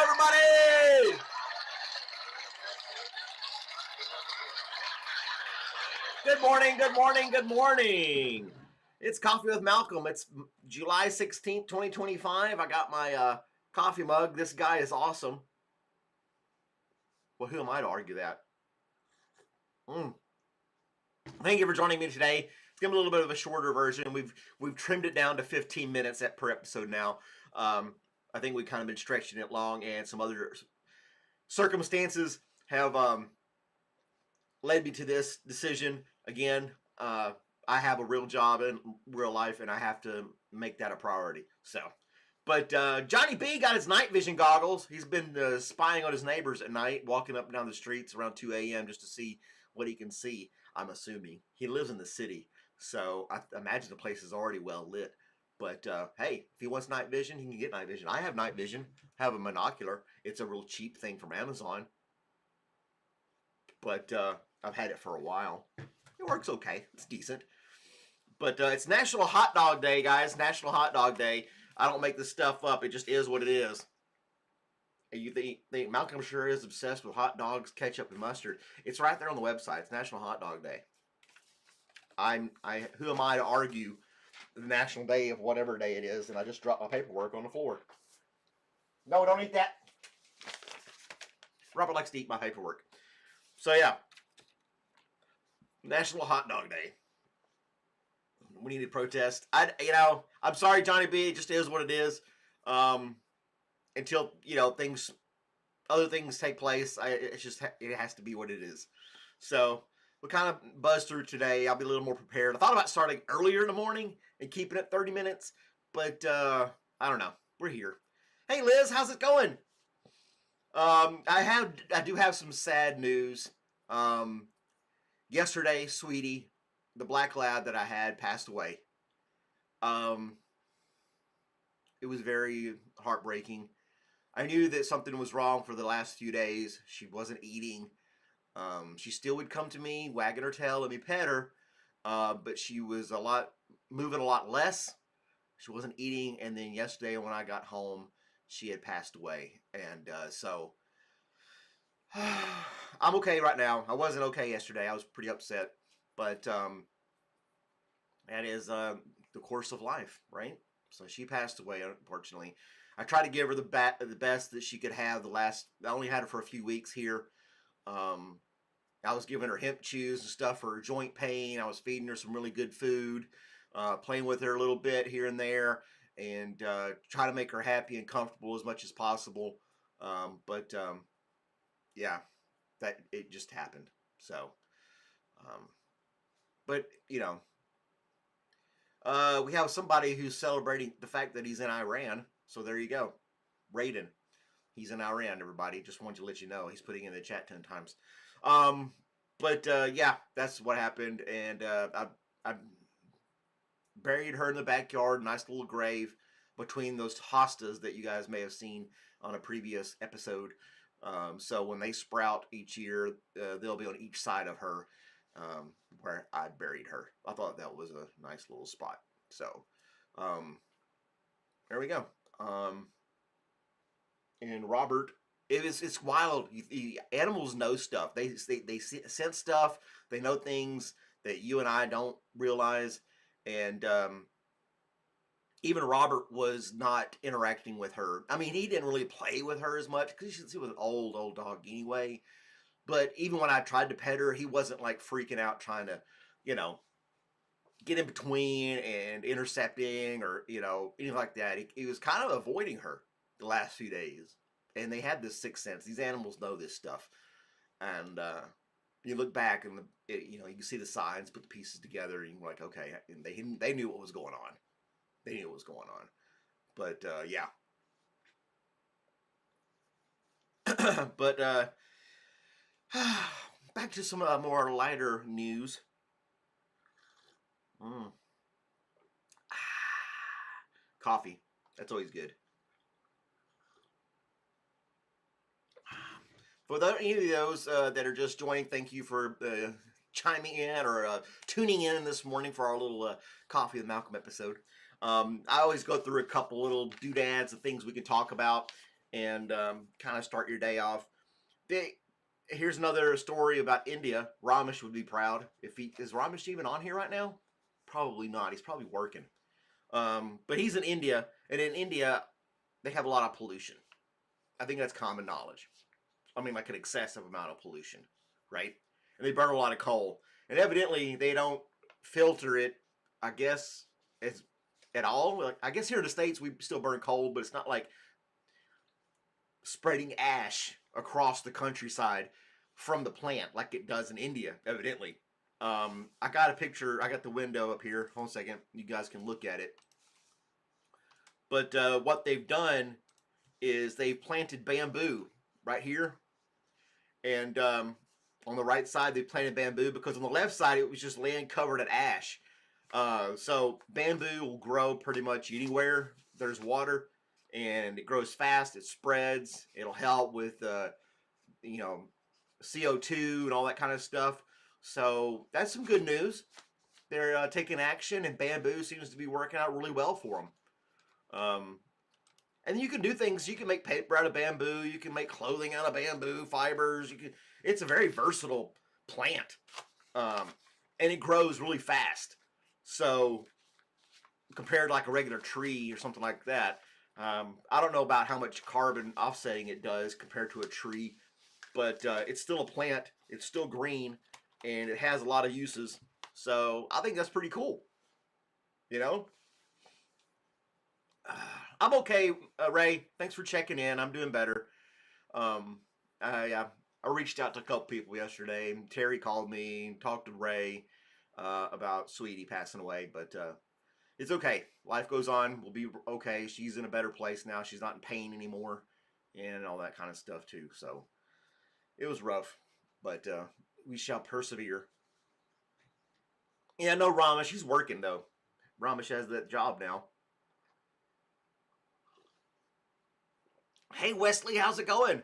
everybody! Good morning, good morning, good morning. It's Coffee with Malcolm. It's July 16th, 2025. I got my coffee mug. This guy is awesome. Well, who am I to argue that? Thank you for joining me today. It's going to be a little bit of a shorter version. We've trimmed it down to 15 minutes per episode now. I think we've kind of been stretching it long, and some other circumstances have led me to this decision. Again, I have a real job in real life, and I have to make that a priority. But Johnny B got his night vision goggles. He's been spying on his neighbors at night, walking up and down the streets around 2 a.m. just to see what he can see. I'm assuming he lives in the city, so I imagine the place is already well lit. But hey, if he wants night vision, he can get night vision. I have night vision. I have a monocular. It's a real cheap thing from Amazon. But I've had it for a while. It works okay. It's decent. But it's National Hot Dog Day, guys. National Hot Dog Day. I don't make this stuff up. It just is what it is. And you think Malcolm sure is obsessed with hot dogs, ketchup, and mustard. It's right there on the website. It's National Hot Dog Day. Who am I to argue the national day of whatever day it is? And I just dropped my paperwork on the floor. No, don't eat that. Robert likes to eat my paperwork. So yeah, National Hot Dog Day. We need to protest. I'm sorry, Johnny B. It just is what it is. Until other things take place, it has to be what it is. So we'll kind of buzz through today. I'll be a little more prepared. I thought about starting earlier in the morning and keeping it 30 minutes, but I don't know. We're here. Hey, Liz, how's it going? I do have some sad news. Yesterday, Sweetie, the black lab that I had, passed away. It was very heartbreaking. I knew that something was wrong for the last few days. She wasn't eating. She still would come to me, wagging her tail, let me pet her. But she was moving a lot less. She wasn't eating. And then yesterday when I got home, she had passed away. And so I'm okay right now. I wasn't okay yesterday. I was pretty upset. But that is the course of life, right? So she passed away, unfortunately. I tried to give her the best that she could have. I only had her for a few weeks here. I was giving her hemp chews and stuff for her joint pain. I was feeding her some really good food, playing with her a little bit here and there, and try to make her happy and comfortable as much as possible. Yeah, that it just happened. So, but we have somebody who's celebrating the fact that he's in Iran. So there you go. Raiden. He's in Iran, everybody. Just wanted to let you know. He's putting in the chat 10 times. Yeah, that's what happened. And I buried her in the backyard. Nice little grave between those hostas that you guys may have seen on a previous episode. So when they sprout each year, they'll be on each side of her. Where I buried her. I thought that was a nice little spot. So, there we go. And Robert, it's wild. Animals know stuff. They sense stuff. They know things that you and I don't realize. And even Robert was not interacting with her. I mean, he didn't really play with her as much because she was an old dog anyway. But even when I tried to pet her, he wasn't like freaking out trying to, get in between and intercepting or, anything like that. He was kind of avoiding her the last few days. And they have this sixth sense. These animals know this stuff. And you look back and, you can see the signs, put the pieces together, and you're like, okay. And they knew what was going on. They knew what was going on. But, yeah. But, back to some more lighter news. Coffee. That's always good. For any of those that are just joining, thank you for chiming in or tuning in this morning for our little Coffee with Malcolm episode. I always go through a couple little doodads of things we can talk about. and kind of start your day off. They, here's another story about India. Ramesh would be proud if he is. Ramesh even on here right now? Probably not. He's probably working. But he's in India, and in India, they have a lot of pollution. I think that's common knowledge. I mean, like an excessive amount of pollution, right? And they burn a lot of coal, and evidently they don't filter it. I guess as at all. Like, I guess here in the states we still burn coal, but it's not like spreading ash across the countryside from the plant like it does in India, evidently. I got a picture. I got the window up here. Hold on a second. You guys can look at it. But what they've done is they've planted bamboo right here, and on the right side they planted bamboo because on the left side it was just land covered in ash. So bamboo will grow pretty much anywhere there's water, and it grows fast. It spreads. It'll help with you know CO2 and all that kind of stuff. So that's some good news. They're taking action, and bamboo seems to be working out really well for them. And you can do things. You can make paper out of bamboo. You can make clothing out of bamboo fibers. You can. It's a very versatile plant, and it grows really fast. So compared to like a regular tree or something like that, I don't know about how much carbon offsetting it does compared to a tree, but it's still a plant. It's still green, and it has a lot of uses. So I think that's pretty cool. You know. I'm okay, Ray. Thanks for checking in. I'm doing better. Um, I reached out to a couple people yesterday. Terry called me, talked to Ray about Sweetie passing away, but it's okay. Life goes on. We'll be okay. She's in a better place now. She's not in pain anymore, and all that kind of stuff too. So it was rough, but we shall persevere. Yeah, no, Ramesh. She's working though. Ramesh has that job now. Hey Wesley, how's it going?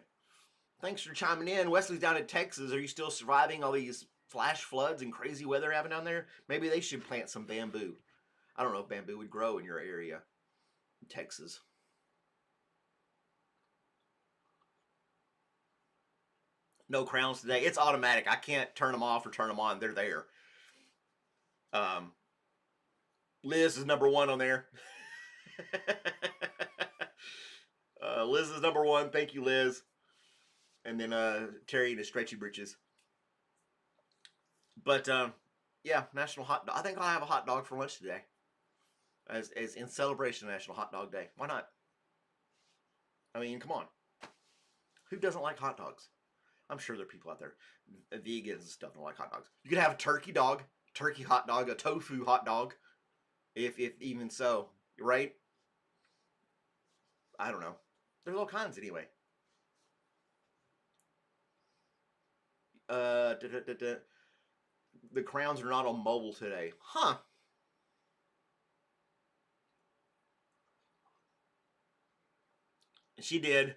Thanks for chiming in. Wesley's down in Texas. Are you still surviving all these flash floods and crazy weather having down there? Maybe they should plant some bamboo. I don't know if bamboo would grow in your area, in Texas. No crowns today. It's automatic. I can't turn them off or turn them on. They're there. Um, Liz is number one on there. Liz is number one. Thank you, Liz. And then Terry and his stretchy britches. But yeah, National Hot Dog. I think I'll have a hot dog for lunch today, as in celebration of National Hot Dog Day. Why not? I mean, come on. Who doesn't like hot dogs? I'm sure there are people out there, vegans and stuff, don't like hot dogs. You could have a turkey dog, turkey hot dog, a tofu hot dog, if even so, right? I don't know. There's all kinds anyway. Da, da, da, da. The crowns are not on mobile today, huh? She did.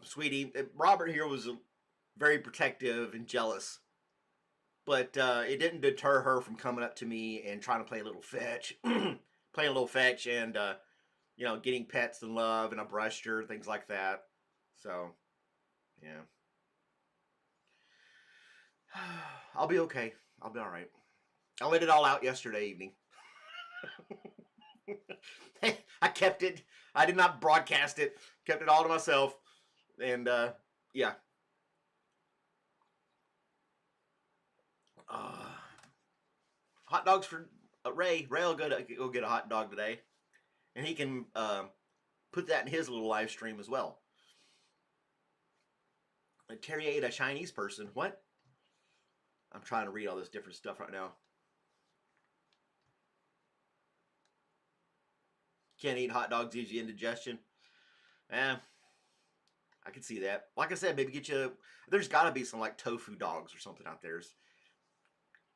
Sweetie, Robert here was very protective and jealous, but it didn't deter her from coming up to me and trying to play a little fetch, playing a little fetch, and getting pets and love, and I brushed her, things like that. So, yeah, I'll be okay. I'll be all right. I let it all out yesterday evening. I kept it. I did not broadcast it. Kept it all to myself, and yeah. Uh, Hot dogs for Ray. Ray will go get a hot dog today, and he can put that in his little live stream as well. Terry ate a Chinese person. What? I'm trying to read all this different stuff right now. Can't eat hot dogs, gives you indigestion. Eh, I can see that. Like I said, maybe get you. There's got to be some like tofu dogs or something out there.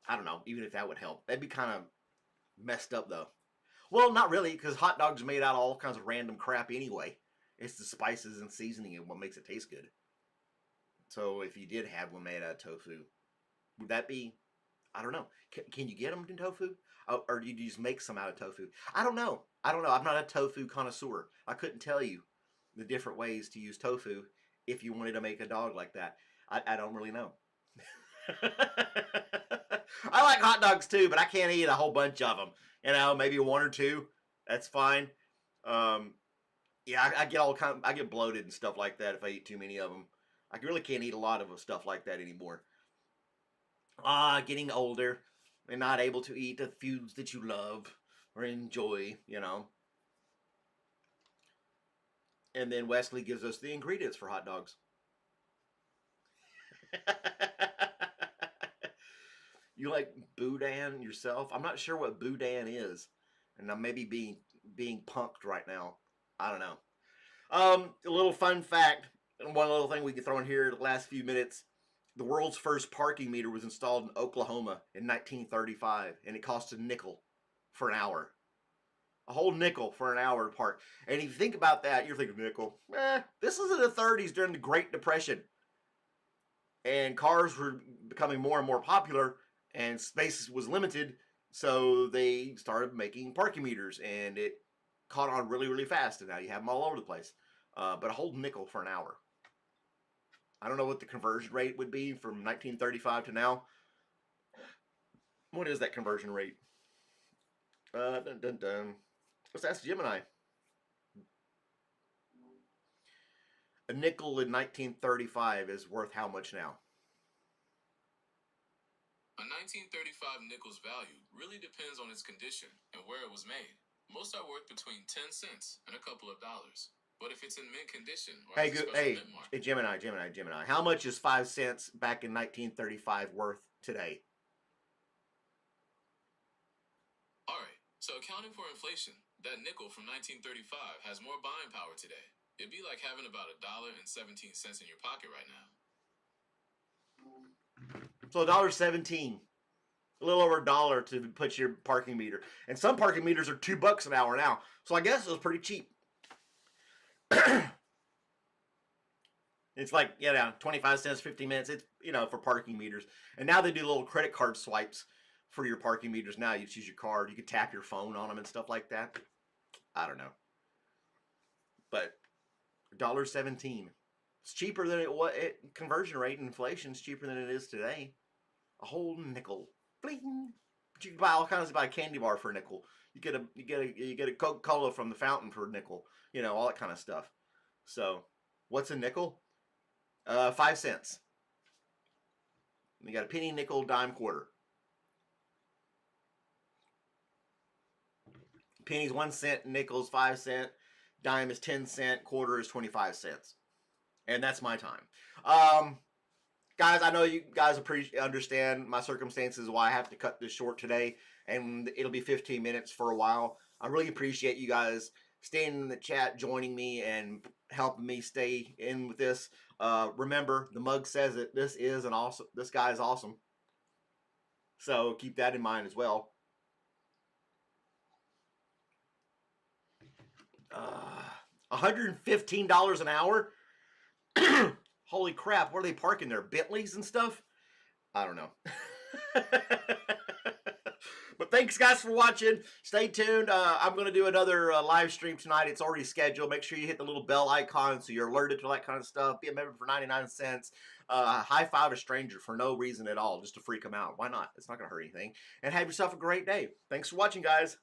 I don't know. Even if that would help, that'd be kind of messed up though. Well, not really, because hot dogs are made out of all kinds of random crap anyway. It's the spices and seasoning and what makes it taste good. So if you did have one made out of tofu, would that be? I don't know. Can you get them in tofu? Or do you just make some out of tofu? I don't know. I don't know. I'm not a tofu connoisseur. I couldn't tell you. the different ways to use tofu if you wanted to make a dog like that. I don't really know. I like hot dogs too, but I can't eat a whole bunch of them. You know, maybe one or two. That's fine. Um, yeah, I get I get bloated and stuff like that if I eat too many of them. I really can't eat a lot of stuff like that anymore. Getting older and not able to eat the foods that you love or enjoy, you know. And then Wesley gives us the ingredients for hot dogs. You like boudin yourself? I'm not sure what boudin is, and I'm maybe being punked right now. I don't know. A little fun fact, and one little thing we can throw in here the last few minutes. The world's first parking meter was installed in Oklahoma in 1935, and it cost a nickel for an hour. A whole nickel for an hour to park. And if you think about that, you're thinking nickel. This was in the 30s during the Great Depression, and cars were becoming more and more popular, and space was limited, so they started making parking meters, and it caught on really, really fast, and now you have them all over the place. But a whole nickel for an hour. I don't know what the conversion rate would be from 1935 to now. What is that conversion rate? Dun, dun, dun. Let's ask Gemini. A nickel in 1935 is worth how much now? A 1935 nickel's value really depends on its condition and where it was made. Most are worth between 10 cents and a couple of dollars. But if it's in mint condition or has a special mint mark. Hey, Gemini. How much is 5 cents back in 1935 worth today? All right, so accounting for inflation, that nickel from 1935 has more buying power today. It'd be like having about $1.17 in your pocket right now. So $1.17. A little over $1 to put your parking meter. And some parking meters are $2 an hour now. So I guess it was pretty cheap. It's like, 25 cents, 50 minutes. It's, for parking meters. And now they do little credit card swipes for your parking meters now. You just use your card. You can tap your phone on them and stuff like that. I don't know. But $1.17. It's cheaper than it was. Conversion rate and inflation is cheaper than it is today. A whole nickel. Bling. But you can buy all kinds of candy bar for a nickel. You get a Coca-Cola from the fountain for a nickel. All that kind of stuff. So, what's a nickel? 5 cents. You got a penny, nickel, dime, quarter. Penny's 1 cent, nickel's 5 cent, dime is 10 cent, quarter is 25 cents. And that's my time. Guys, I know you guys understand my circumstances, why I have to cut this short today, and it'll be 15 minutes for a while. I really appreciate you guys staying in the chat, joining me, and helping me stay in with this. Remember, the mug says it. This guy is awesome. So keep that in mind as well. $115 an hour? Holy crap, what are they parking there? Bentleys and stuff? I don't know. But thanks, guys, for watching. Stay tuned. I'm going to do another live stream tonight. It's already scheduled. Make sure you hit the little bell icon so you're alerted to that kind of stuff. Be a member for 99 cents. High five a stranger for no reason at all, just to freak them out. Why not? It's not going to hurt anything. And have yourself a great day. Thanks for watching, guys.